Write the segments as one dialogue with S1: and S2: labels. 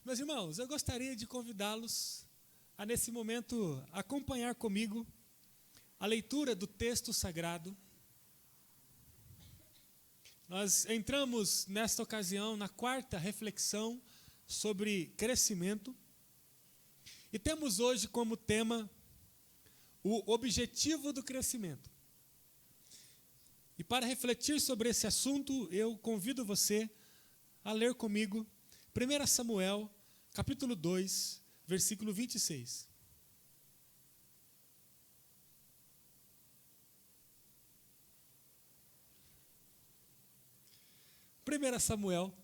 S1: Meus irmãos, eu gostaria de convidá-los a, nesse momento, acompanhar comigo a leitura do texto sagrado. Nós entramos, nesta ocasião, na quarta reflexão sobre crescimento. E temos hoje como tema o objetivo do crescimento. E para refletir sobre esse assunto, eu convido você a ler comigo 1 Samuel, capítulo 2, versículo 26. Primeira Samuel,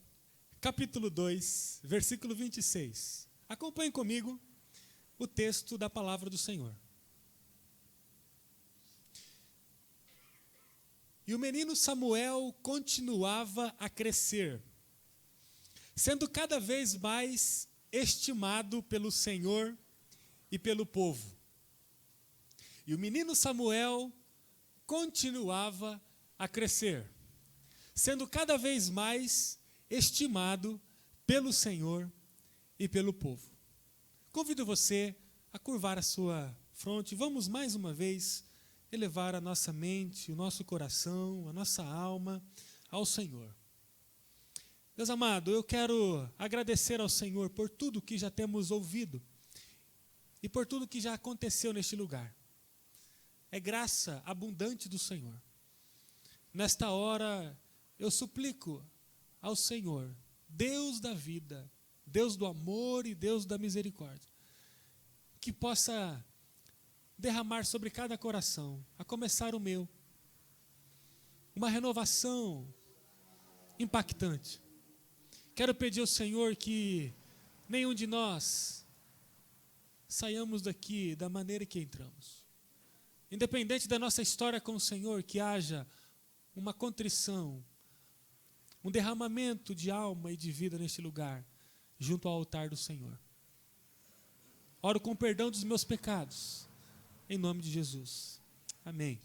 S1: capítulo 2, versículo 26. Acompanhe comigo o texto da palavra do Senhor. E o menino Samuel continuava a crescer, sendo cada vez mais estimado pelo Senhor e pelo povo. E o menino Samuel continuava a crescer, sendo cada vez mais estimado pelo Senhor e pelo povo. Convido você a curvar a sua fronte. Vamos mais uma vez elevar a nossa mente, o nosso coração, a nossa alma ao Senhor. Meus amados, eu quero agradecer ao Senhor por tudo que já temos ouvido e por tudo que já aconteceu neste lugar. É graça abundante do Senhor. Nesta hora, eu suplico ao Senhor, Deus da vida, Deus do amor e Deus da misericórdia, que possa derramar sobre cada coração, a começar o meu, uma renovação impactante. Quero pedir ao Senhor que nenhum de nós saiamos daqui da maneira que entramos. Independente da nossa história com o Senhor, que haja uma contrição, um derramamento de alma e de vida neste lugar, junto ao altar do Senhor. Oro com perdão dos meus pecados, em nome de Jesus. Amém.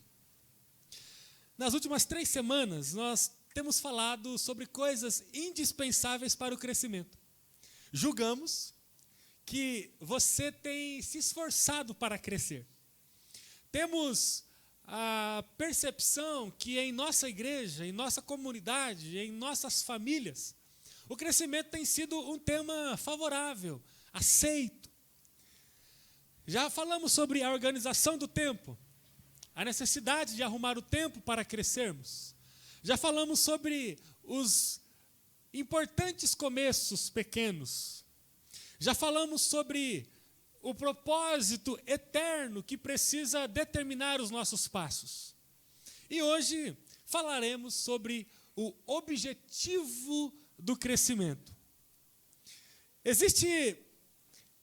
S1: Nas últimas 3 semanas, nós temos falado sobre coisas indispensáveis para o crescimento. Julgamos que você tem se esforçado para crescer. Temos a percepção que em nossa igreja, em nossa comunidade, em nossas famílias, o crescimento tem sido um tema favorável, aceito. Já falamos sobre a organização do tempo, a necessidade de arrumar o tempo para crescermos. Já falamos sobre os importantes começos pequenos. Já falamos sobre o propósito eterno que precisa determinar os nossos passos. E hoje falaremos sobre o objetivo do crescimento. Existe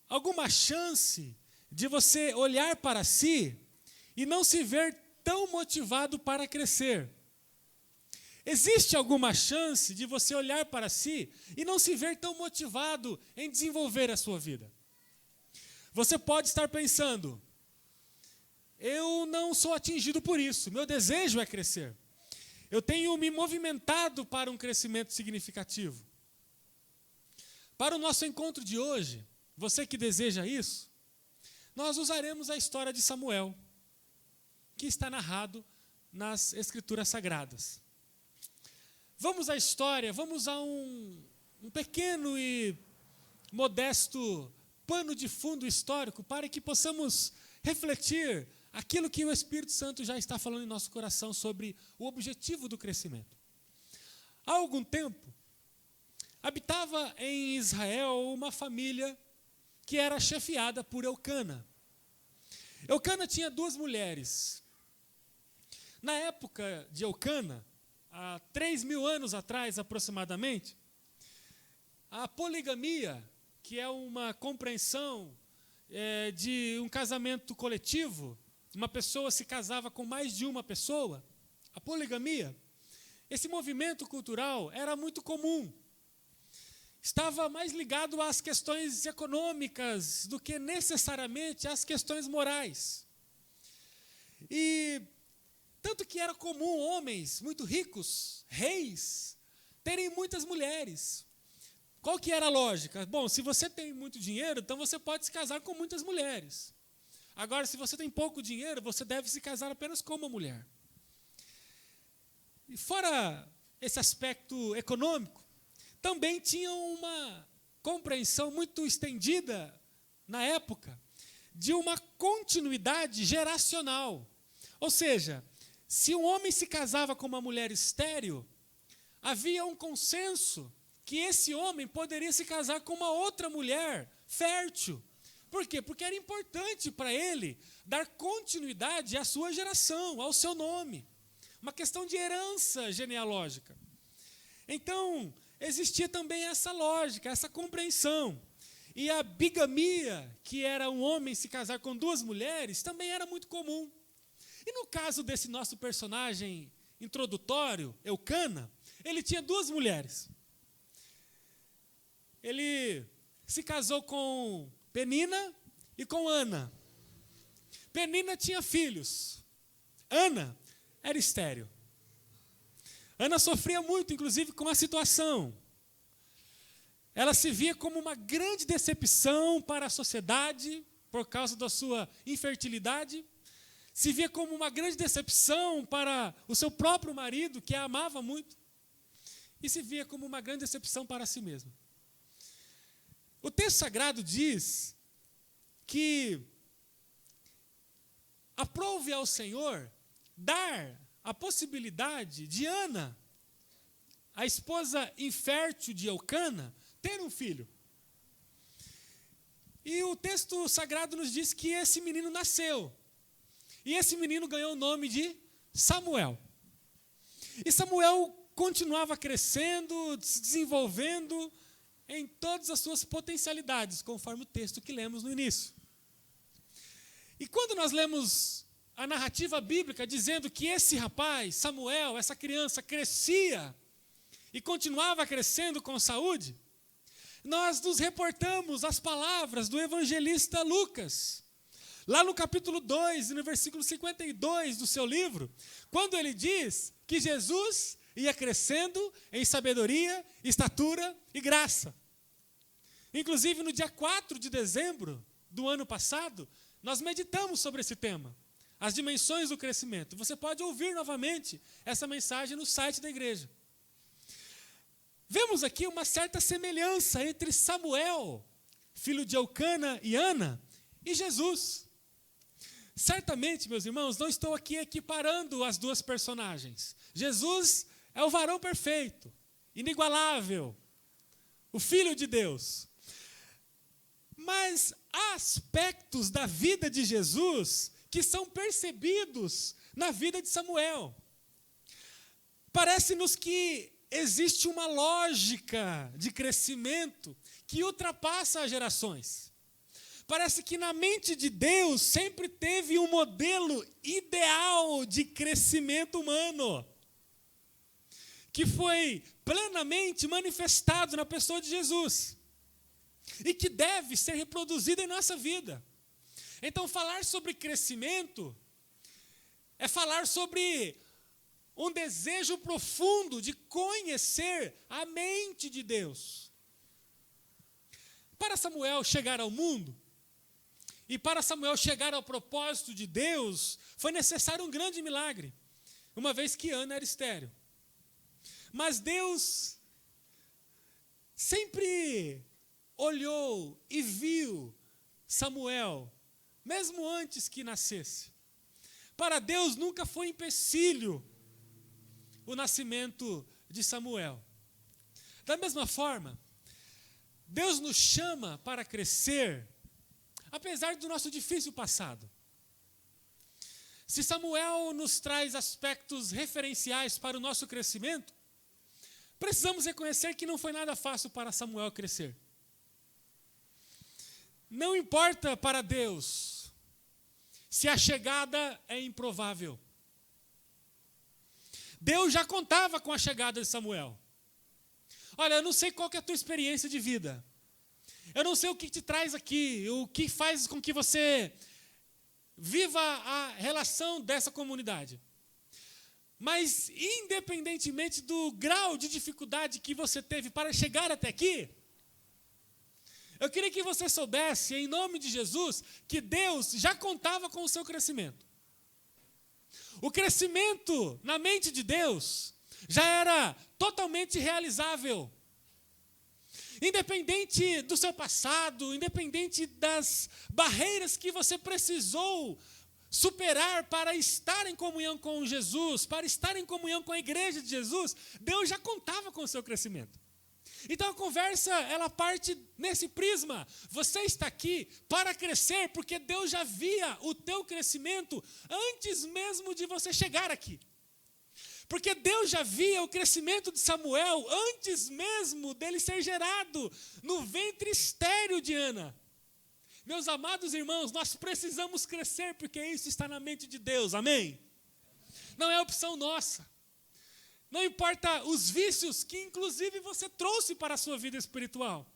S1: alguma chance de você olhar para si e não se ver tão motivado para crescer? Existe alguma chance de você olhar para si e não se ver tão motivado em desenvolver a sua vida? Você pode estar pensando, eu não sou atingido por isso, meu desejo é crescer. Eu tenho me movimentado para um crescimento significativo. Para o nosso encontro de hoje, você que deseja isso, nós usaremos a história de Samuel, que está narrado nas Escrituras Sagradas. Vamos à história, vamos a um pequeno e modesto pano de fundo histórico para que possamos refletir aquilo que o Espírito Santo já está falando em nosso coração sobre o objetivo do crescimento. Há algum tempo, habitava em Israel uma família que era chefiada por Eucana. Eucana tinha 2 mulheres. Na época de Eucana, há 3.000 anos atrás aproximadamente, a poligamia, que é uma compreensão de um casamento coletivo, uma pessoa se casava com mais de uma pessoa, a poligamia, esse movimento cultural era muito comum. Estava mais ligado às questões econômicas do que necessariamente às questões morais. E tanto que era comum homens muito ricos, reis, terem muitas mulheres. Qual que era a lógica? Bom, se você tem muito dinheiro, então você pode se casar com muitas mulheres. Agora, se você tem pouco dinheiro, você deve se casar apenas com uma mulher. E fora esse aspecto econômico, também tinha uma compreensão muito estendida na época de uma continuidade geracional. Ou seja, se um homem se casava com uma mulher estéril, havia um consenso que esse homem poderia se casar com uma outra mulher fértil. Por quê? Porque era importante para ele dar continuidade à sua geração, ao seu nome. Uma questão de herança genealógica. Então, existia também essa lógica, essa compreensão. E a bigamia, que era um homem se casar com duas mulheres, também era muito comum. E no caso desse nosso personagem introdutório, Eucana, ele tinha duas mulheres. Ele se casou com Penina e com Ana. Penina tinha filhos. Ana era estéril. Ana sofria muito, inclusive, com a situação. Ela se via como uma grande decepção para a sociedade, por causa da sua infertilidade. Se via como uma grande decepção para o seu próprio marido, que a amava muito. E se via como uma grande decepção para si mesma. O texto sagrado diz que aprove ao Senhor dar a possibilidade de Ana, a esposa infértil de Eucana, ter um filho. E o texto sagrado nos diz que esse menino nasceu. E esse menino ganhou o nome de Samuel. E Samuel continuava crescendo, se desenvolvendo em todas as suas potencialidades, conforme o texto que lemos no início. E quando nós lemos a narrativa bíblica dizendo que esse rapaz, Samuel, essa criança, crescia e continuava crescendo com saúde, nós nos reportamos às palavras do evangelista Lucas, lá no capítulo 2, no versículo 52 do seu livro, quando ele diz que Jesus ia crescendo em sabedoria, estatura e graça. Inclusive, no dia 4 de dezembro do ano passado, nós meditamos sobre esse tema, as dimensões do crescimento. Você pode ouvir novamente essa mensagem no site da igreja. Vemos aqui uma certa semelhança entre Samuel, filho de Eucana e Ana, e Jesus. Certamente, meus irmãos, não estou aqui equiparando as duas personagens. Jesus é o varão perfeito, inigualável, o Filho de Deus. Mas há aspectos da vida de Jesus que são percebidos na vida de Samuel. Parece-nos que existe uma lógica de crescimento que ultrapassa as gerações. Parece que na mente de Deus sempre teve um modelo ideal de crescimento humano, que foi plenamente manifestado na pessoa de Jesus e que deve ser reproduzido em nossa vida. Então, falar sobre crescimento é falar sobre um desejo profundo de conhecer a mente de Deus. Para Samuel chegar ao mundo, e para Samuel chegar ao propósito de Deus, foi necessário um grande milagre, uma vez que Ana era estéril. Mas Deus sempre olhou e viu Samuel, mesmo antes que nascesse. Para Deus nunca foi empecilho o nascimento de Samuel. Da mesma forma, Deus nos chama para crescer, apesar do nosso difícil passado. Se Samuel nos traz aspectos referenciais para o nosso crescimento, precisamos reconhecer que não foi nada fácil para Samuel crescer. Não importa para Deus se a chegada é improvável. Deus já contava com a chegada de Samuel. Olha, eu não sei qual que é a tua experiência de vida. Eu não sei o que te traz aqui, o que faz com que você viva a relação dessa comunidade. Mas, independentemente do grau de dificuldade que você teve para chegar até aqui, Eu queria que você soubesse, em nome de Jesus, que Deus já contava com o seu crescimento. O crescimento na mente de Deus já era totalmente realizável. Independente do seu passado, independente das barreiras que você precisou superar para estar em comunhão com Jesus, para estar em comunhão com a igreja de Jesus, Deus já contava com o seu crescimento. Então a conversa, ela parte nesse prisma. Você está aqui para crescer porque Deus já via o teu crescimento antes mesmo de você chegar aqui. Porque Deus já via o crescimento de Samuel antes mesmo dele ser gerado no ventre estéril de Ana. Meus amados irmãos, nós precisamos crescer porque isso está na mente de Deus, amém? Não é opção nossa. Não importa os vícios que inclusive você trouxe para a sua vida espiritual.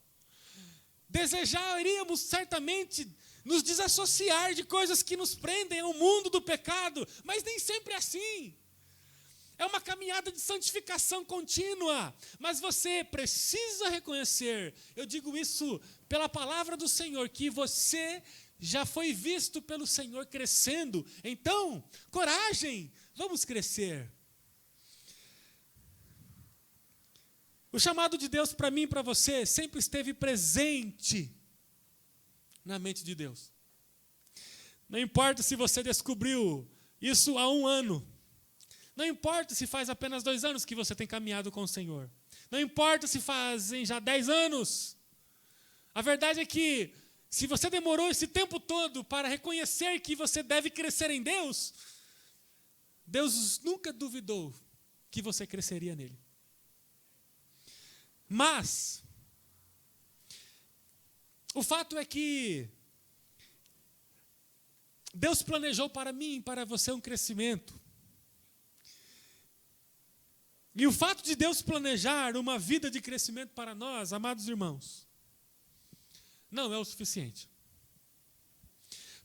S1: Desejaríamos certamente nos desassociar de coisas que nos prendem ao mundo do pecado, mas nem sempre é assim. É uma caminhada de santificação contínua, mas você precisa reconhecer, eu digo isso pela palavra do Senhor, que você já foi visto pelo Senhor crescendo. Então, coragem, vamos crescer. O chamado de Deus para mim e para você sempre esteve presente na mente de Deus. Não importa se você descobriu isso há 1 ano. Não importa se faz apenas 2 anos que você tem caminhado com o Senhor. Não importa se fazem já 10 anos. A verdade é que, se você demorou esse tempo todo para reconhecer que você deve crescer em Deus, Deus nunca duvidou que você cresceria nele. Mas, o fato é que Deus planejou para mim e para você um crescimento. E o fato de Deus planejar uma vida de crescimento para nós, amados irmãos, não é o suficiente.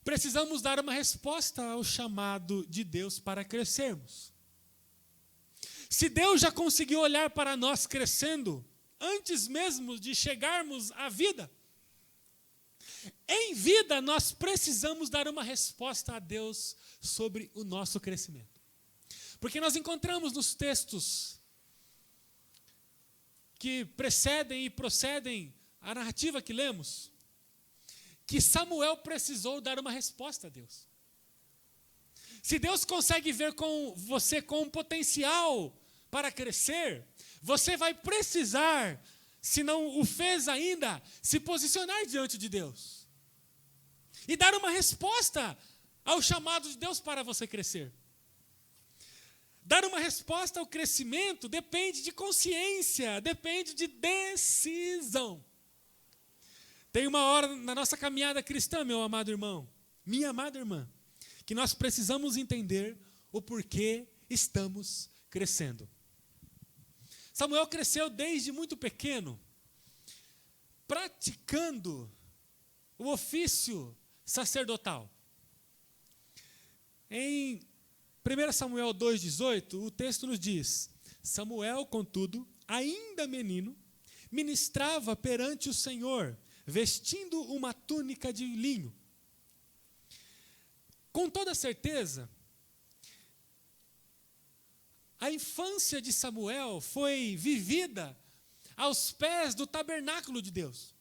S1: Precisamos dar uma resposta ao chamado de Deus para crescermos. Se Deus já conseguiu olhar para nós crescendo, antes mesmo de chegarmos à vida, em vida nós precisamos dar uma resposta a Deus sobre o nosso crescimento. Porque nós encontramos nos textos que precedem e procedem a narrativa que lemos, que Samuel precisou dar uma resposta a Deus. Se Deus consegue ver com você com um potencial para crescer, você vai precisar, se não o fez ainda, se posicionar diante de Deus e dar uma resposta ao chamado de Deus para você crescer. Dar uma resposta ao crescimento depende de consciência, depende de decisão. Tem uma hora na nossa caminhada cristã, meu amado irmão, minha amada irmã, que nós precisamos entender o porquê estamos crescendo. Samuel cresceu desde muito pequeno, praticando o ofício sacerdotal. Em 1 Samuel 2,18, o texto nos diz: Samuel, contudo, ainda menino, ministrava perante o Senhor, vestindo uma túnica de linho. Com toda certeza, a infância de Samuel foi vivida aos pés do tabernáculo de Deus.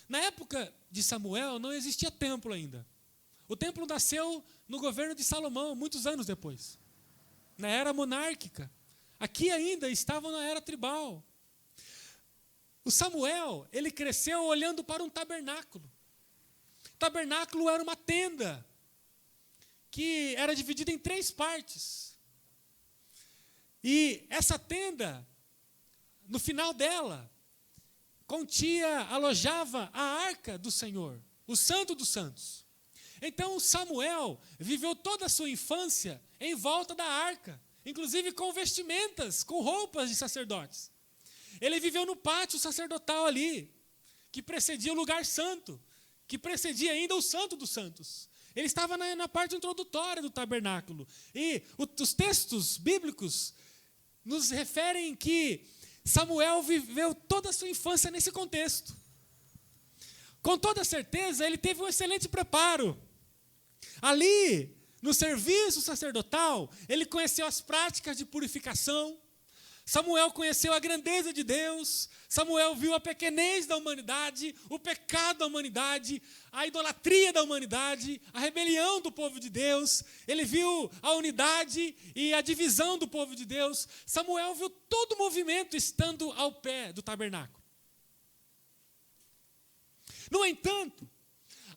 S1: Na época de Samuel não existia templo ainda. O templo nasceu no governo de Salomão, muitos anos depois, na era monárquica. Aqui ainda estavam na era tribal. O Samuel, ele cresceu olhando para um tabernáculo. O tabernáculo era uma tenda que era dividida em 3 partes. E essa tenda, no final dela, alojava a arca do Senhor, o Santo dos Santos. Então Samuel viveu toda a sua infância em volta da arca, inclusive com vestimentas, com roupas de sacerdotes. Ele viveu no pátio sacerdotal ali, que precedia o lugar santo, que precedia ainda o Santo dos Santos. Ele estava na parte introdutória do tabernáculo. E os textos bíblicos nos referem que Samuel viveu toda a sua infância nesse contexto. com toda certeza, ele teve um excelente preparo. Ali, no serviço sacerdotal, ele conheceu as práticas de purificação. Samuel conheceu a grandeza de Deus. Samuel viu a pequenez da humanidade, o pecado da humanidade, a idolatria da humanidade, a rebelião do povo de Deus. Ele viu a unidade e a divisão do povo de Deus. Samuel viu todo o movimento estando ao pé do tabernáculo. No entanto,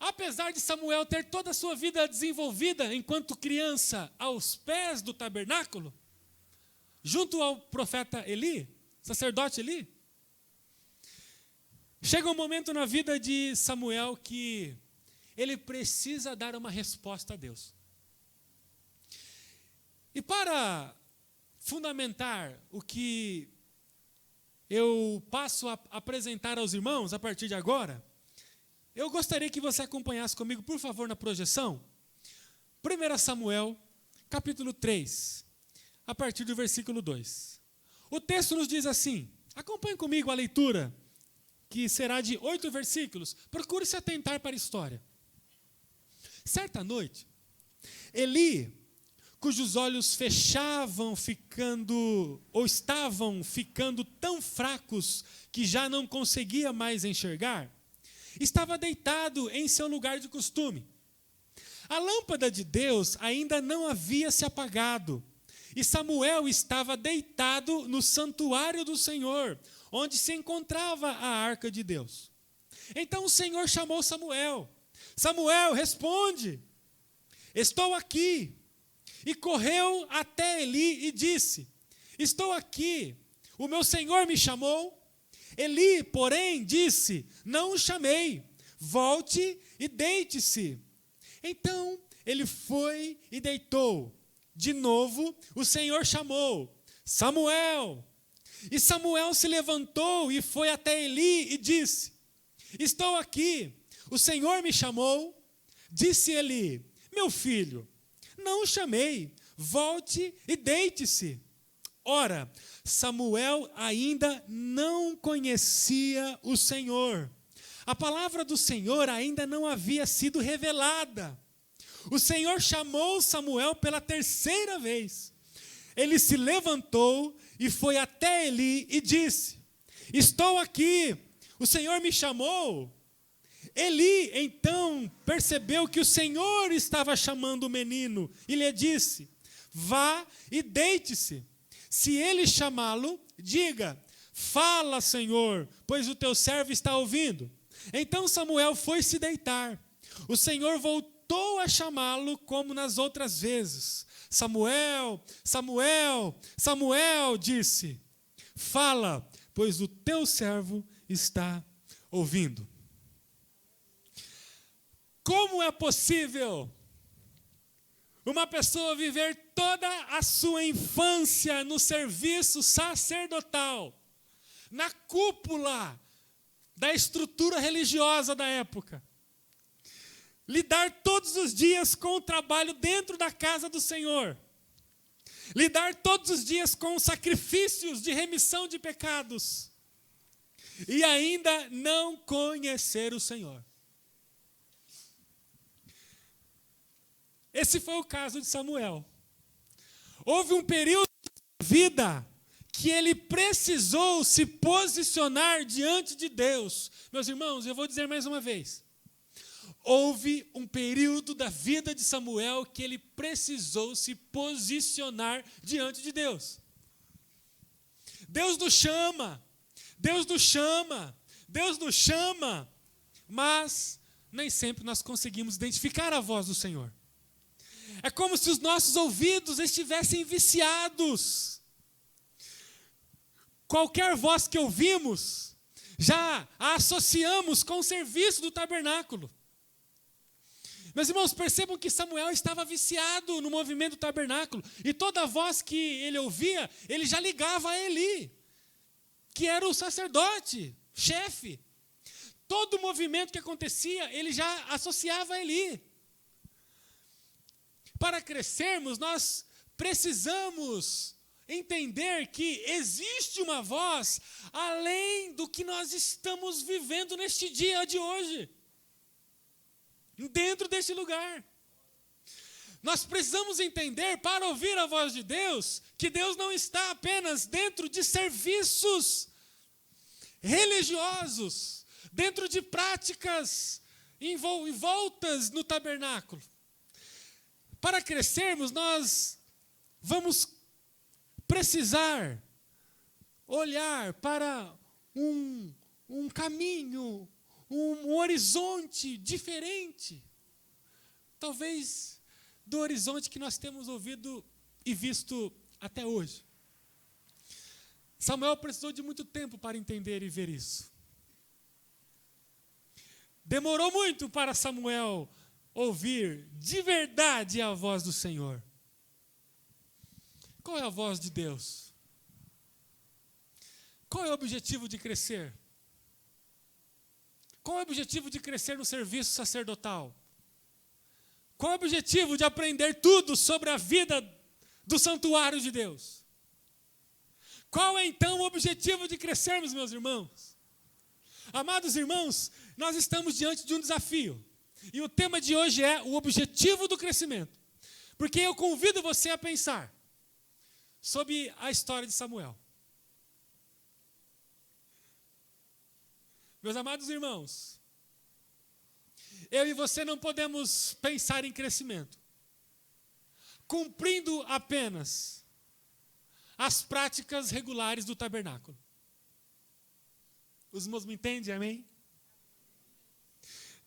S1: apesar de Samuel ter toda a sua vida desenvolvida enquanto criança aos pés do tabernáculo, junto ao profeta Eli, sacerdote Eli, chega um momento na vida de Samuel que ele precisa dar uma resposta a Deus. E para fundamentar o que eu passo a apresentar aos irmãos a partir de agora, eu gostaria que você acompanhasse comigo, por favor, na projeção, 1 Samuel, capítulo 3, a partir do versículo 2. O texto nos diz assim, acompanhe comigo a leitura, que será de 8 versículos. Procure se atentar para a história. Certa noite, Eli, cujos olhos estavam ficando tão fracos que já não conseguia mais enxergar, estava deitado em seu lugar de costume. A lâmpada de Deus ainda não havia se apagado, e Samuel estava deitado no santuário do Senhor, onde se encontrava a arca de Deus. Então o Senhor chamou Samuel. Samuel, responde, estou aqui. E correu até Eli e disse, estou aqui, o meu Senhor me chamou. Eli, porém, disse, não o chamei, volte e deite-se. Então ele foi e deitou. De novo, o Senhor chamou, Samuel. E Samuel se levantou e foi até Eli e disse, estou aqui, o Senhor me chamou. Disse Eli, meu filho, não o chamei, volte e deite-se. Ora, Samuel ainda não conhecia o Senhor. A palavra do Senhor ainda não havia sido revelada. O Senhor chamou Samuel pela terceira vez. Ele se levantou e foi até Eli e disse, estou aqui, o Senhor me chamou. Eli, então, percebeu que o Senhor estava chamando o menino e lhe disse, vá e deite-se. Se ele chamá-lo, diga, fala, Senhor, pois o teu servo está ouvindo. Então Samuel foi se deitar. O Senhor voltou a chamá-lo como nas outras vezes. Samuel, Samuel, Samuel, disse, fala, pois o teu servo está ouvindo. Como é possível uma pessoa viver toda a sua infância no serviço sacerdotal, na cúpula da estrutura religiosa da época, lidar todos os dias com o trabalho dentro da casa do Senhor, lidar todos os dias com sacrifícios de remissão de pecados, e ainda não conhecer o Senhor? Esse foi o caso de Samuel. Houve um período de vida que ele precisou se posicionar diante de Deus. Meus irmãos, eu vou dizer mais uma vez. Houve um período da vida de Samuel que ele precisou se posicionar diante de Deus. Deus nos chama, Deus nos chama, Deus nos chama, mas nem sempre nós conseguimos identificar a voz do Senhor. É como se os nossos ouvidos estivessem viciados. Qualquer voz que ouvimos, já a associamos com o serviço do tabernáculo. Meus irmãos, percebam que Samuel estava viciado no movimento do tabernáculo. E toda voz que ele ouvia, ele já ligava a Eli, que era o sacerdote, chefe. Todo movimento que acontecia, ele já associava a Eli. Para crescermos, nós precisamos entender que existe uma voz além do que nós estamos vivendo neste dia de hoje. dentro deste lugar. Nós precisamos entender, para ouvir a voz de Deus, que Deus não está apenas dentro de serviços religiosos, dentro de práticas envoltas no tabernáculo. Para crescermos, nós vamos precisar olhar para um caminho, um horizonte diferente, talvez do horizonte que nós temos ouvido e visto até hoje. Samuel precisou de muito tempo para entender e ver isso. Demorou muito para Samuel ouvir de verdade a voz do Senhor. Qual é a voz de Deus? Qual é o objetivo de crescer? Qual é o objetivo de crescer no serviço sacerdotal? Qual é o objetivo de aprender tudo sobre a vida do santuário de Deus? Qual é então o objetivo de crescermos, meus irmãos? Amados irmãos, nós estamos diante de um desafio. E o tema de hoje é o objetivo do crescimento. Porque eu convido você a pensar sobre a história de Samuel. Meus amados irmãos, eu e você não podemos pensar em crescimento cumprindo apenas as práticas regulares do tabernáculo. Os irmãos me entendem, amém?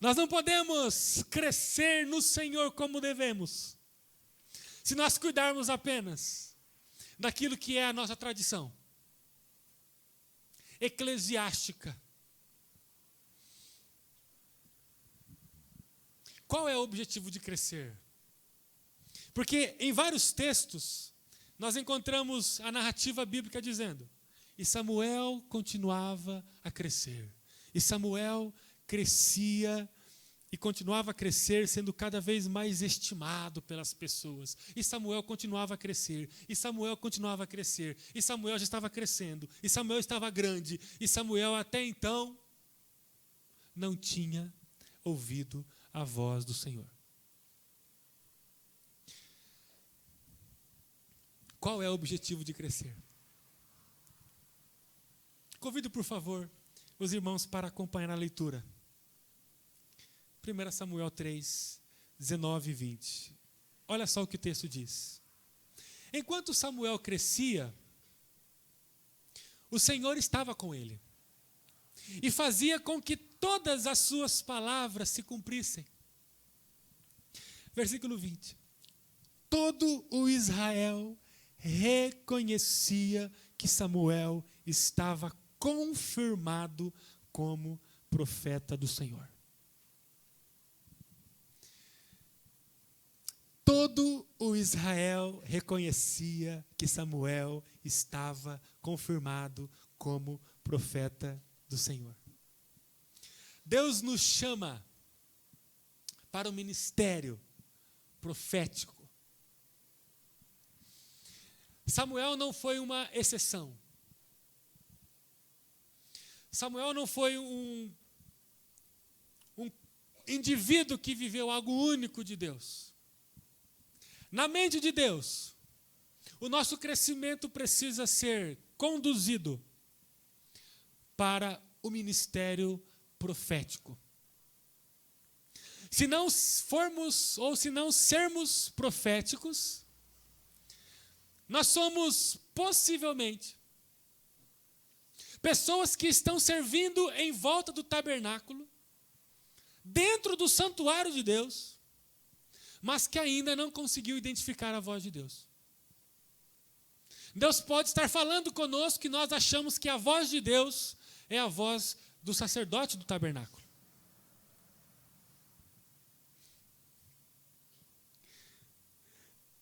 S1: Nós não podemos crescer no Senhor como devemos, se nós cuidarmos apenas daquilo que é a nossa tradição eclesiástica. Qual é o objetivo de crescer? Porque em vários textos nós encontramos a narrativa bíblica dizendo: e Samuel continuava a crescer. E Samuel crescia e continuava a crescer, sendo cada vez mais estimado pelas pessoas. E Samuel continuava a crescer. E Samuel continuava a crescer. E Samuel já estava crescendo. E Samuel estava grande. E Samuel até então não tinha ouvido a voz do Senhor. Qual é o objetivo de crescer? Convido, por favor, os irmãos para acompanhar a leitura. 1 Samuel 3, 19 e 20. Olha só o que o texto diz. Enquanto Samuel crescia, o Senhor estava com ele e fazia com que todas as suas palavras se cumprissem. Versículo 20. Todo o Israel reconhecia que Samuel estava confirmado como profeta do Senhor. Todo o Israel reconhecia que Samuel estava confirmado como profeta do Senhor. Deus nos chama para o ministério profético. Samuel não foi uma exceção. Samuel não foi um indivíduo que viveu algo único de Deus. Na mente de Deus, o nosso crescimento precisa ser conduzido para o ministério profético. Se não formos ou se não sermos proféticos, nós somos possivelmente pessoas que estão servindo em volta do tabernáculo, dentro do santuário de Deus, mas que ainda não conseguiu identificar a voz de Deus. Deus pode estar falando conosco e nós achamos que a voz de Deus é a voz do sacerdote do tabernáculo.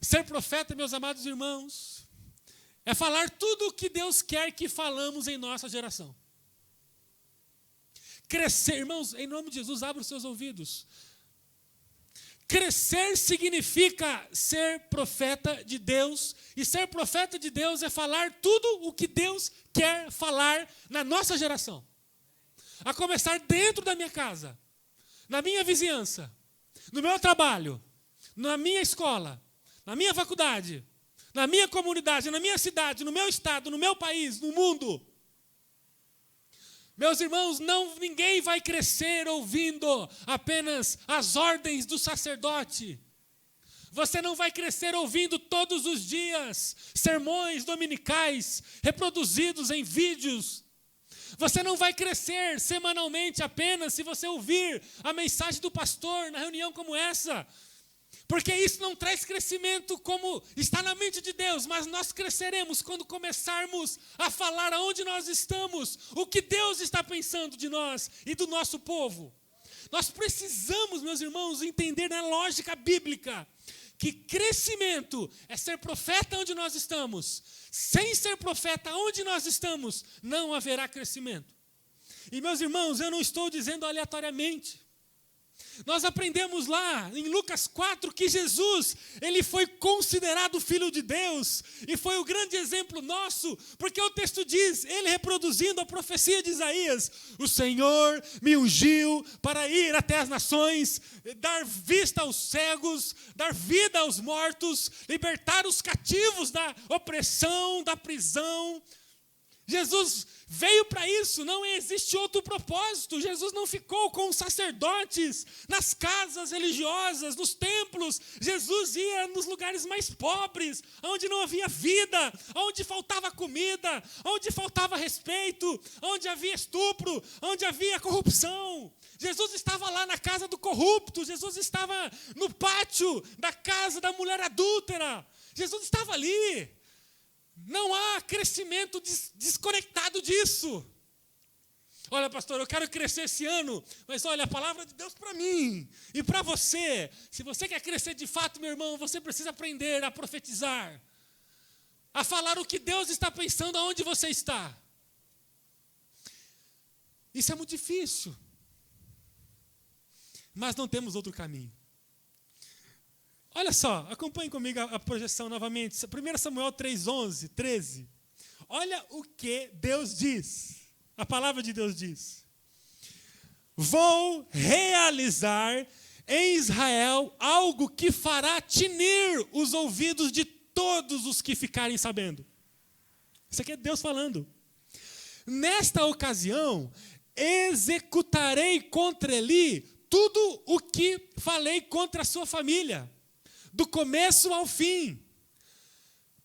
S1: Ser profeta, meus amados irmãos, é falar tudo o que Deus quer que falamos em nossa geração. Crescer, irmãos, em nome de Jesus, abra os seus ouvidos. Crescer significa ser profeta de Deus, e ser profeta de Deus é falar tudo o que Deus quer falar na nossa geração. A começar dentro da minha casa, na minha vizinhança, no meu trabalho, na minha escola, na minha faculdade, na minha comunidade, na minha cidade, no meu estado, no meu país, no mundo. Meus irmãos, ninguém vai crescer ouvindo apenas as ordens do sacerdote. Você não vai crescer ouvindo todos os dias sermões dominicais reproduzidos em vídeos. Você não vai crescer semanalmente apenas se você ouvir a mensagem do pastor na reunião como essa. Porque isso não traz crescimento como está na mente de Deus, mas nós cresceremos quando começarmos a falar aonde nós estamos, o que Deus está pensando de nós e do nosso povo. Nós precisamos, meus irmãos, entender na lógica bíblica que crescimento é ser profeta onde nós estamos. Sem ser profeta onde nós estamos, não haverá crescimento. E, meus irmãos, eu não estou dizendo aleatoriamente. Nós aprendemos lá em Lucas 4 que Jesus, ele foi considerado filho de Deus e foi o grande exemplo nosso, porque o texto diz, ele reproduzindo a profecia de Isaías, o Senhor me ungiu para ir até as nações, dar vista aos cegos, dar vida aos mortos, libertar os cativos da opressão, da prisão. Jesus veio para isso, não existe outro propósito. Jesus não ficou com os sacerdotes nas casas religiosas, nos templos. Jesus ia nos lugares mais pobres, onde não havia vida, onde faltava comida, onde faltava respeito, onde havia estupro, onde havia corrupção. Jesus estava lá na casa do corrupto, Jesus estava no pátio da casa da mulher adúltera. Jesus estava ali. Não há crescimento desconectado disso. Olha, pastor, eu quero crescer esse ano, mas olha, a palavra de Deus para mim e para você. Se você quer crescer de fato, meu irmão, você precisa aprender a profetizar, a falar o que Deus está pensando aonde você está. Isso é muito difícil, mas não temos outro caminho. Olha só, acompanhe comigo a projeção novamente. 1 Samuel 3:11, 13. Olha o que Deus diz. A palavra de Deus diz. Vou realizar em Israel algo que fará tinir os ouvidos de todos os que ficarem sabendo. Isso aqui é Deus falando. Nesta ocasião, executarei contra ele tudo o que falei contra a sua família, do começo ao fim.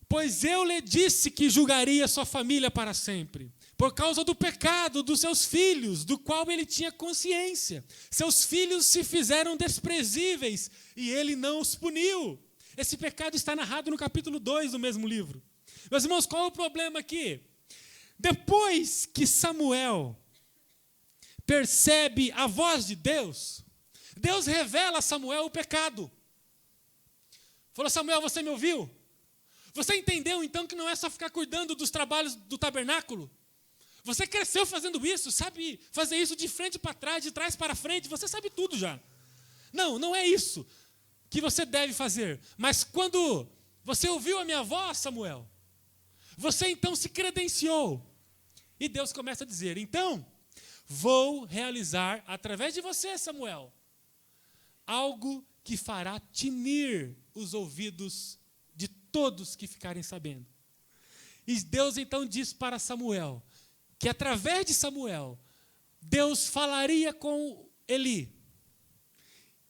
S1: Pois eu lhe disse que julgaria sua família para sempre, por causa do pecado dos seus filhos, do qual ele tinha consciência. Seus filhos se fizeram desprezíveis e ele não os puniu. Esse pecado está narrado no capítulo 2 do mesmo livro. Meus irmãos, qual é o problema aqui? Depois que Samuel percebe a voz de Deus, Deus revela a Samuel o pecado. Falou, Samuel, você me ouviu? Você entendeu então que não é só ficar cuidando dos trabalhos do tabernáculo? Você cresceu fazendo isso, sabe fazer isso de frente para trás, de trás para frente, você sabe tudo já. Não é isso que você deve fazer. Mas quando você ouviu a minha voz, Samuel, você então se credenciou. E Deus começa a dizer, então, vou realizar através de você, Samuel, algo que fará tinir os ouvidos de todos que ficarem sabendo. E Deus então diz para Samuel, que através de Samuel, Deus falaria com Eli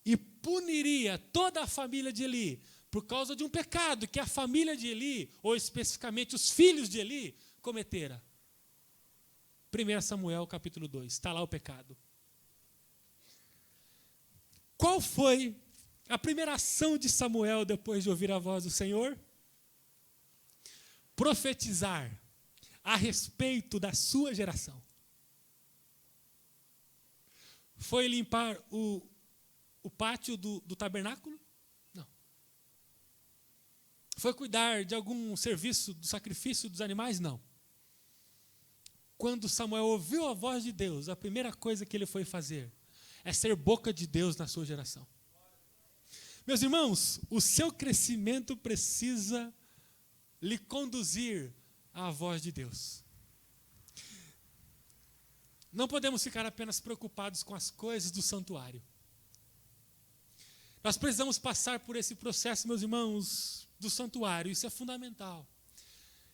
S1: e puniria toda a família de Eli por causa de um pecado que a família de Eli, ou especificamente os filhos de Eli, cometera. 1 Samuel capítulo 2, está lá o pecado. Qual foi a primeira ação de Samuel depois de ouvir a voz do Senhor? Profetizar a respeito da sua geração. Foi limpar o pátio do tabernáculo? Não. Foi cuidar de algum serviço do sacrifício dos animais? Não. Quando Samuel ouviu a voz de Deus, a primeira coisa que ele foi fazer é ser boca de Deus na sua geração. Meus irmãos, o seu crescimento precisa lhe conduzir à voz de Deus. Não podemos ficar apenas preocupados com as coisas do santuário. Nós precisamos passar por esse processo, meus irmãos, do santuário. Isso é fundamental.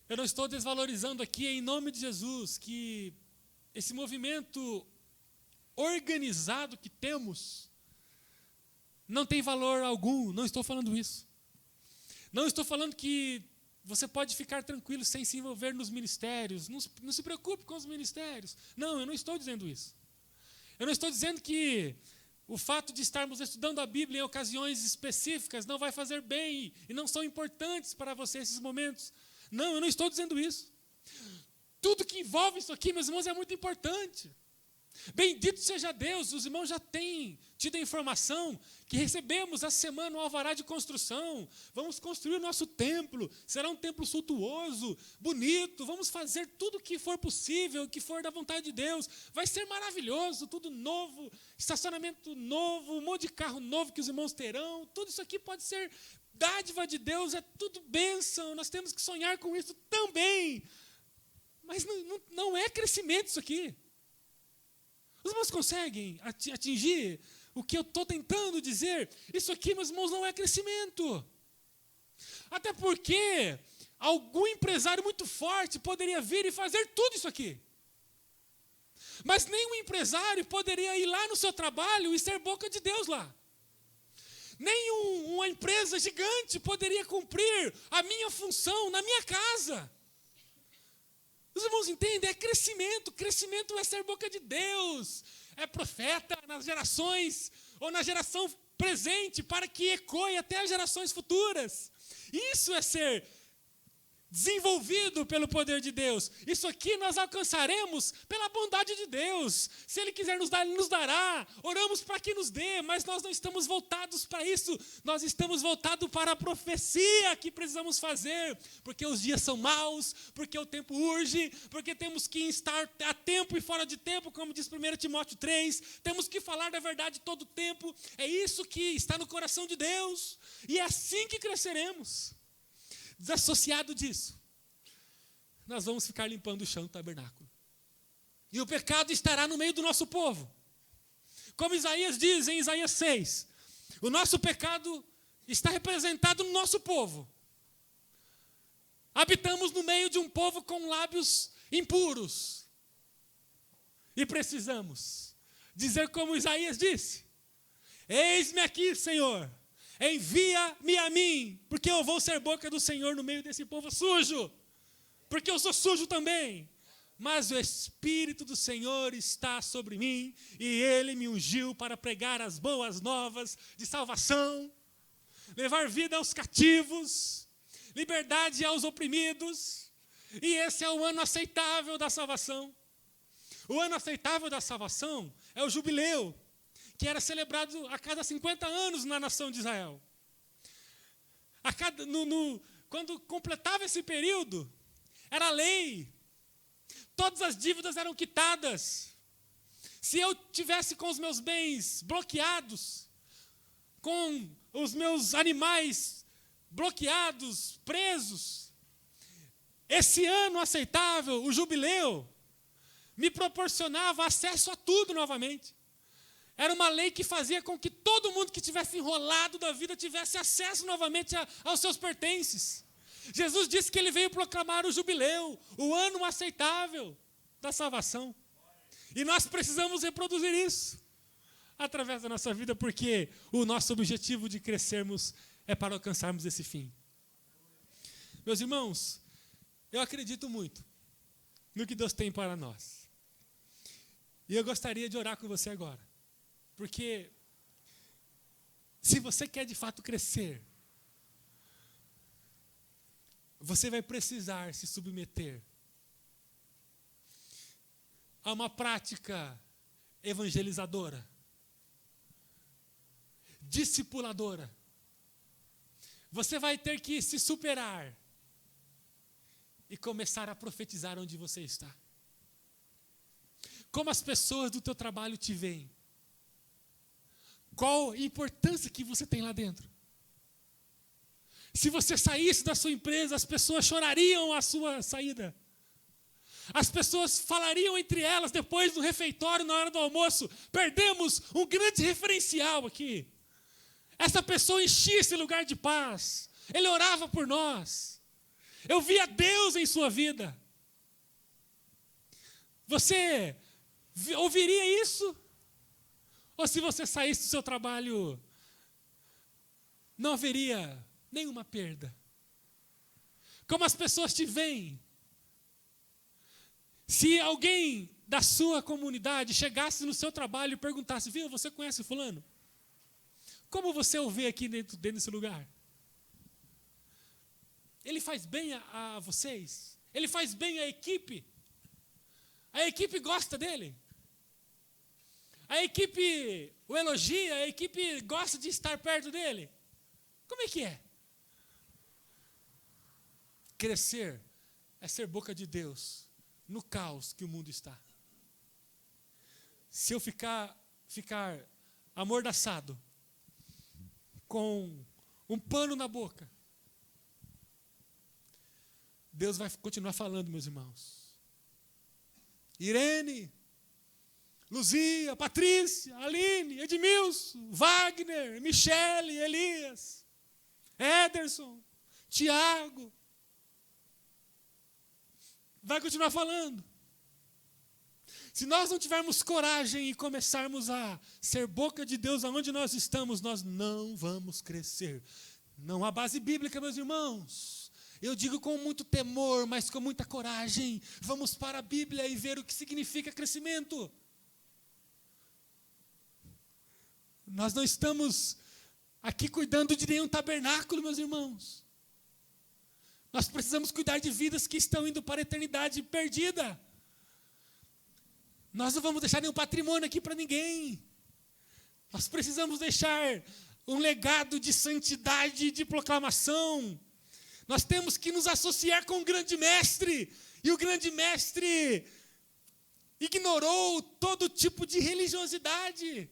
S1: Eu não estou desvalorizando aqui, em nome de Jesus, que esse movimento organizado que temos não tem valor algum. Não estou falando isso. Não estou falando que você pode ficar tranquilo sem se envolver nos ministérios. Não se preocupe com os ministérios. Não, eu não estou dizendo isso. Eu não estou dizendo que o fato de estarmos estudando a Bíblia em ocasiões específicas não vai fazer bem e não são importantes para você esses momentos. Não, eu não estou dizendo isso. Tudo que envolve isso aqui, meus irmãos, é muito importante. Bendito seja Deus, os irmãos já têm tido a informação que recebemos essa semana um alvará de construção. Vamos construir o nosso templo, será um templo suntuoso, bonito, vamos fazer tudo o que for possível, o que for da vontade de Deus. Vai ser maravilhoso, tudo novo, estacionamento novo, um monte de carro novo que os irmãos terão. Tudo isso aqui pode ser dádiva de Deus, é tudo bênção, nós temos que sonhar com isso também. Mas não é crescimento isso aqui. Os irmãos conseguem atingir o que eu estou tentando dizer? Isso aqui, meus irmãos, não é crescimento. Até porque algum empresário muito forte poderia vir e fazer tudo isso aqui. Mas nenhum empresário poderia ir lá no seu trabalho e ser boca de Deus lá. Nenhuma empresa gigante poderia cumprir a minha função na minha casa. Os irmãos entendem? É crescimento. Crescimento é ser boca de Deus. É profeta nas gerações, ou na geração presente, para que ecoe até as gerações futuras. Isso é ser desenvolvido pelo poder de Deus. Isso aqui nós alcançaremos pela bondade de Deus. Se Ele quiser nos dar, Ele nos dará. Oramos para que nos dê, mas nós não estamos voltados para isso. Nós estamos voltados para a profecia que precisamos fazer, porque os dias são maus, porque o tempo urge, porque temos que estar a tempo e fora de tempo, como diz 1 Timóteo 3. Temos que falar da verdade todo o tempo. É isso que está no coração de Deus. E é assim que cresceremos. Desassociado disso, nós vamos ficar limpando o chão do tabernáculo. E o pecado estará no meio do nosso povo. Como Isaías diz em Isaías 6, o nosso pecado está representado no nosso povo. Habitamos no meio de um povo com lábios impuros. E precisamos dizer como Isaías disse: eis-me aqui, Senhor. Envia-me a mim, porque eu vou ser boca do Senhor no meio desse povo sujo, porque eu sou sujo também. Mas o Espírito do Senhor está sobre mim, e Ele me ungiu para pregar as boas novas de salvação, levar vida aos cativos, liberdade aos oprimidos. E esse é o ano aceitável da salvação. O ano aceitável da salvação é o jubileu, que era celebrado a cada 50 anos na nação de Israel. Quando completava esse período, era lei. Todas as dívidas eram quitadas. Se eu tivesse com os meus bens bloqueados, com os meus animais bloqueados, presos, esse ano aceitável, o jubileu, me proporcionava acesso a tudo novamente. Era uma lei que fazia com que todo mundo que tivesse enrolado da vida tivesse acesso novamente aos seus pertences. Jesus disse que Ele veio proclamar o jubileu, o ano aceitável da salvação. E nós precisamos reproduzir isso através da nossa vida, porque o nosso objetivo de crescermos é para alcançarmos esse fim. Meus irmãos, eu acredito muito no que Deus tem para nós. E eu gostaria de orar com você agora. Porque se você quer de fato crescer, você vai precisar se submeter a uma prática evangelizadora, discipuladora. Você vai ter que se superar e começar a profetizar onde você está. Como as pessoas do teu trabalho te veem. Qual a importância que você tem lá dentro? Se você saísse da sua empresa, as pessoas chorariam a sua saída. As pessoas falariam entre elas depois do refeitório, na hora do almoço: perdemos um grande referencial aqui. Essa pessoa enchia esse lugar de paz. Ele orava por nós. Eu via Deus em sua vida. Você ouviria isso? Ou se você saísse do seu trabalho, não haveria nenhuma perda? Como as pessoas te veem? Se alguém da sua comunidade chegasse no seu trabalho e perguntasse, viu, você conhece fulano? Como você o vê aqui dentro desse lugar? Ele faz bem a vocês? Ele faz bem à equipe? A equipe gosta dele? A equipe o elogia? A equipe gosta de estar perto dele? Como é que é? Crescer é ser boca de Deus no caos que o mundo está. Se eu ficar amordaçado, com um pano na boca, Deus vai continuar falando, meus irmãos. Irene, Luzia, Patrícia, Aline, Edmilson, Wagner, Michele, Elias, Ederson, Tiago. Vai continuar falando. Se nós não tivermos coragem e começarmos a ser boca de Deus aonde nós estamos, nós não vamos crescer. Não há base bíblica, meus irmãos. Eu digo com muito temor, mas com muita coragem. Vamos para a Bíblia e ver o que significa crescimento. Nós não estamos aqui cuidando de nenhum tabernáculo, meus irmãos. Nós precisamos cuidar de vidas que estão indo para a eternidade perdida. Nós não vamos deixar nenhum patrimônio aqui para ninguém. Nós precisamos deixar um legado de santidade e de proclamação. Nós temos que nos associar com o grande mestre. E o grande mestre ignorou todo tipo de religiosidade.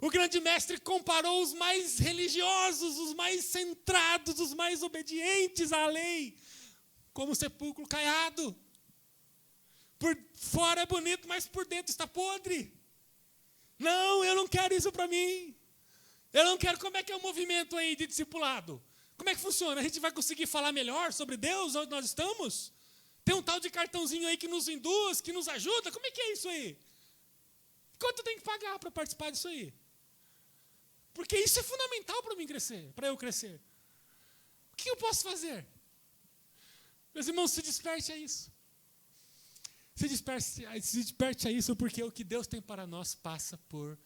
S1: O grande mestre comparou os mais religiosos, os mais centrados, os mais obedientes à lei, como sepulcro caiado. Por fora é bonito, mas por dentro está podre. Não, eu não quero isso para mim. Eu não quero. Como é que é o movimento aí de discipulado? Como é que funciona? A gente vai conseguir falar melhor sobre Deus, onde nós estamos? Tem um tal de cartãozinho aí que nos induz, que nos ajuda? Como é que é isso aí? Quanto tem que pagar para participar disso aí? Porque isso é fundamental para mim crescer, para eu crescer. O que eu posso fazer? Meus irmãos, se desperte a isso. Se desperte a isso, porque o que Deus tem para nós passa por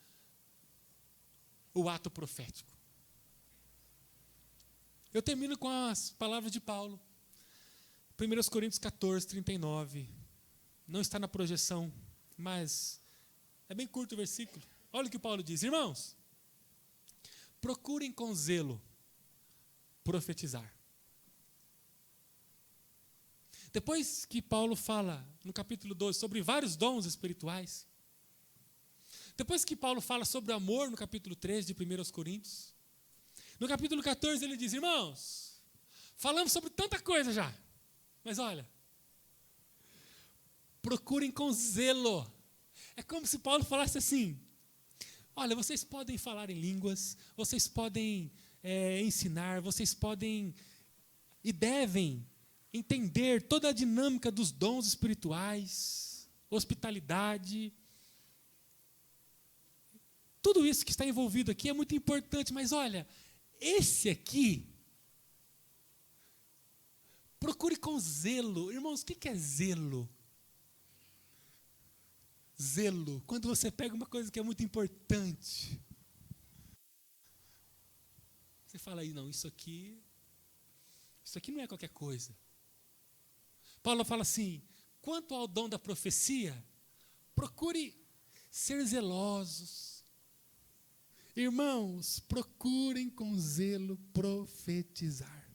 S1: o ato profético. Eu termino com as palavras de Paulo. 1 Coríntios 14, 39. Não está na projeção, mas é bem curto o versículo. Olha o que Paulo diz. Irmãos, procurem com zelo profetizar. Depois que Paulo fala no capítulo 12 sobre vários dons espirituais, depois que Paulo fala sobre o amor no capítulo 13 de 1 Coríntios, no capítulo 14 ele diz, irmãos, falamos sobre tanta coisa já, mas olha, procurem com zelo. É como se Paulo falasse assim, olha, vocês podem falar em línguas, vocês podem ensinar, vocês podem e devem entender toda a dinâmica dos dons espirituais, hospitalidade. Tudo isso que está envolvido aqui é muito importante, mas olha, esse aqui, procure com zelo. Irmãos, o que é zelo? Zelo, quando você pega uma coisa que é muito importante. Você fala aí, não, isso aqui não é qualquer coisa. Paulo fala assim, quanto ao dom da profecia, procure ser zelosos. Irmãos, procurem com zelo profetizar.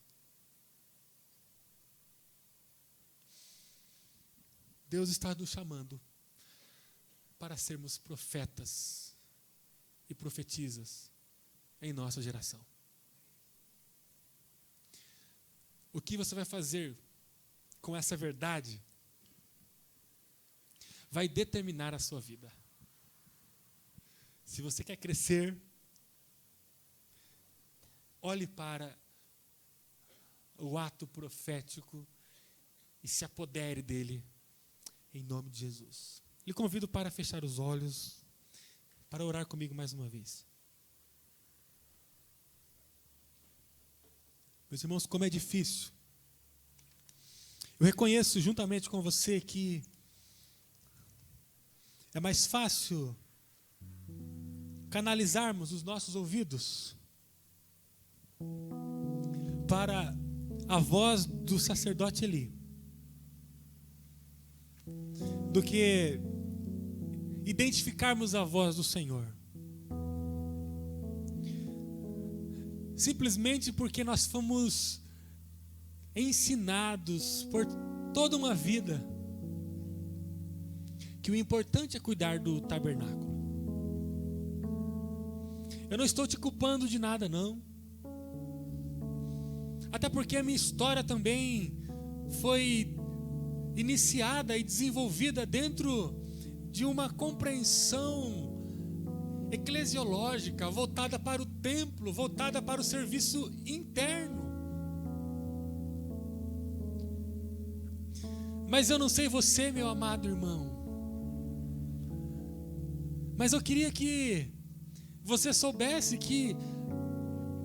S1: Deus está nos chamando para sermos profetas e profetizas em nossa geração. O que você vai fazer com essa verdade vai determinar a sua vida. Se você quer crescer, olhe para o ato profético e se apodere dele, em nome de Jesus. Lhe convido para fechar os olhos, para orar comigo mais uma vez. Meus irmãos, como é difícil. Eu reconheço juntamente com você que é mais fácil canalizarmos os nossos ouvidos para a voz do sacerdote Eli do que identificarmos a voz do Senhor. Simplesmente porque nós fomos ensinados por toda uma vida que o importante é cuidar do tabernáculo. Eu não estou te culpando de nada, não. Até porque a minha história também foi iniciada e desenvolvida dentro de uma compreensão eclesiológica, voltada para o templo, voltada para o serviço interno. Mas eu não sei você, meu amado irmão, mas eu queria que você soubesse que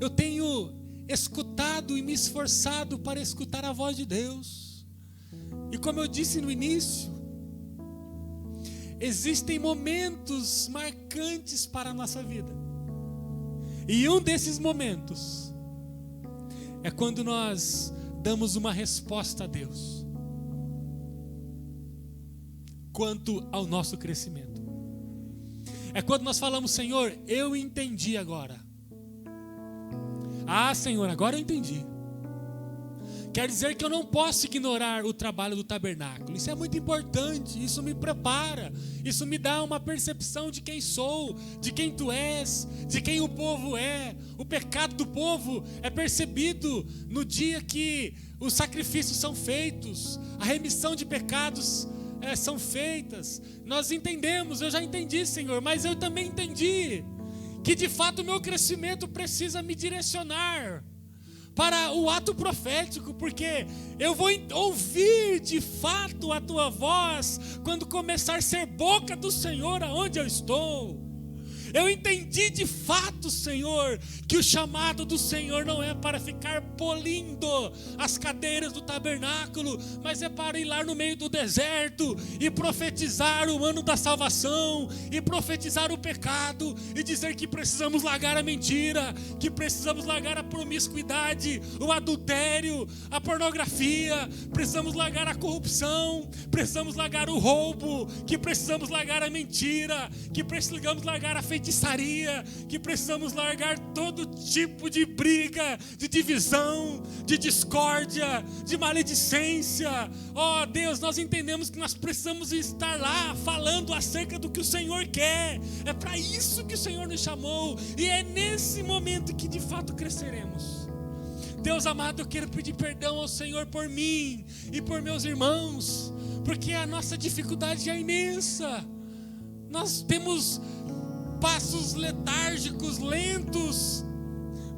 S1: eu tenho escutado e me esforçado para escutar a voz de Deus. E como eu disse no início, existem momentos marcantes para a nossa vida. E um desses momentos é quando nós damos uma resposta a Deus quanto ao nosso crescimento. É quando nós falamos: Senhor, eu entendi agora. Ah, Senhor, agora eu entendi. Quer dizer que eu não posso ignorar o trabalho do tabernáculo. Isso é muito importante, isso me prepara, isso me dá uma percepção de quem sou, de quem tu és, de quem o povo é. O pecado do povo é percebido no dia que os sacrifícios são feitos, a remissão de pecados são feitas. Nós entendemos, eu já entendi, Senhor, mas eu também entendi que de fato o meu crescimento precisa me direcionar para o ato profético, porque eu vou ouvir de fato a tua voz quando começar a ser boca do Senhor aonde eu estou. Eu entendi de fato, Senhor, que o chamado do Senhor não é para ficar polindo as cadeiras do tabernáculo, mas é para ir lá no meio do deserto e profetizar o ano da salvação, e profetizar o pecado, e dizer que precisamos largar a mentira, que precisamos largar a promiscuidade, o adultério, a pornografia, precisamos largar a corrupção, precisamos largar o roubo, que precisamos largar a mentira, que precisamos largar a feitiçaria, que precisamos largar todo tipo de briga, de divisão, de discórdia, de maledicência. Oh Deus, nós entendemos que nós precisamos estar lá falando acerca do que o Senhor quer. É para isso que o Senhor nos chamou, e é nesse momento que de fato cresceremos. Deus amado, eu quero pedir perdão ao Senhor por mim e por meus irmãos, porque a nossa dificuldade é imensa. Nós temos passos letárgicos, lentos,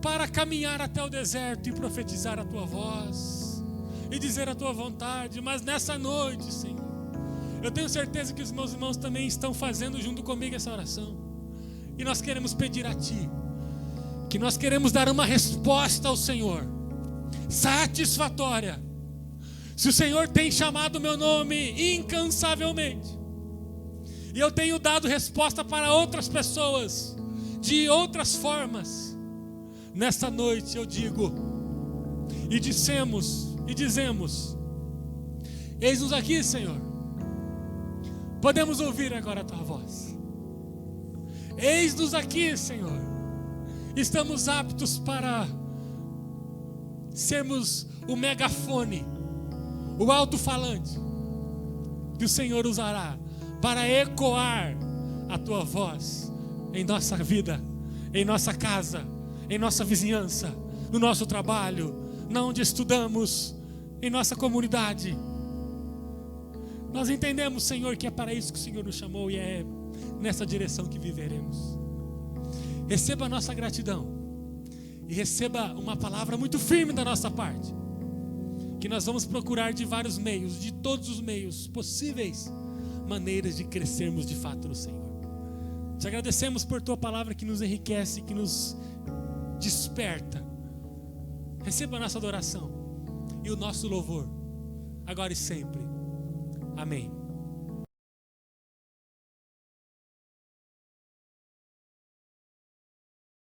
S1: para caminhar até o deserto e profetizar a tua voz e dizer a tua vontade. Mas nessa noite, Senhor, eu tenho certeza que os meus irmãos também estão fazendo junto comigo essa oração, e nós queremos pedir a Ti, que nós queremos dar uma resposta ao Senhor satisfatória. Se o Senhor tem chamado o meu nome incansavelmente, e eu tenho dado resposta para outras pessoas de outras formas, nesta noite eu digo e dizemos: eis-nos aqui, Senhor. Podemos ouvir agora a tua voz. Eis-nos aqui, Senhor. Estamos aptos para sermos o megafone, o alto-falante que o Senhor usará para ecoar a tua voz em nossa vida, em nossa casa, em nossa vizinhança, no nosso trabalho, na onde estudamos, em nossa comunidade. Nós entendemos, Senhor, que é para isso que o Senhor nos chamou, e é nessa direção que viveremos. Receba a nossa gratidão, E receba uma palavra muito firme da nossa parte, que nós vamos procurar de vários meios, de todos os meios possíveis, maneiras de crescermos de fato no Senhor. Te agradecemos por tua palavra que nos enriquece, que nos desperta. Receba a nossa adoração e o nosso louvor, agora e sempre. Amém.